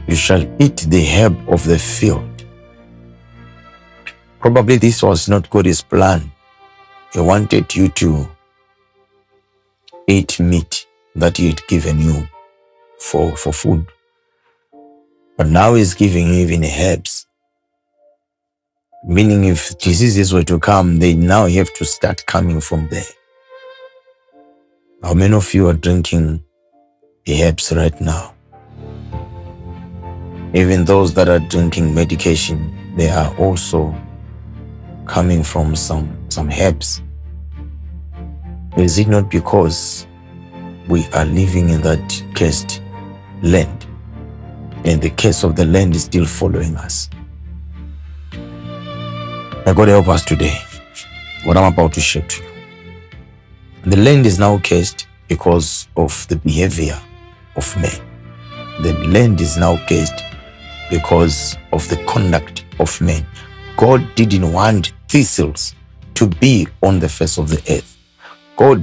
You shall eat the herb of the field. Probably this was not God's plan. He wanted you to eat meat that he had given you for food. But now he's giving you even herbs. Meaning if diseases were to come, they now have to start coming from there. How many of you are drinking herbs right now? Even those that are drinking medication, they are also coming from some herbs. Is it not because we are living in that cursed land, and the curse of the land is still following us? May God help us today. What I'm about to share to you. The land is now cursed because of the behavior of men. The land is now cursed because of the conduct of men. God didn't want thistles to be on the face of the earth. God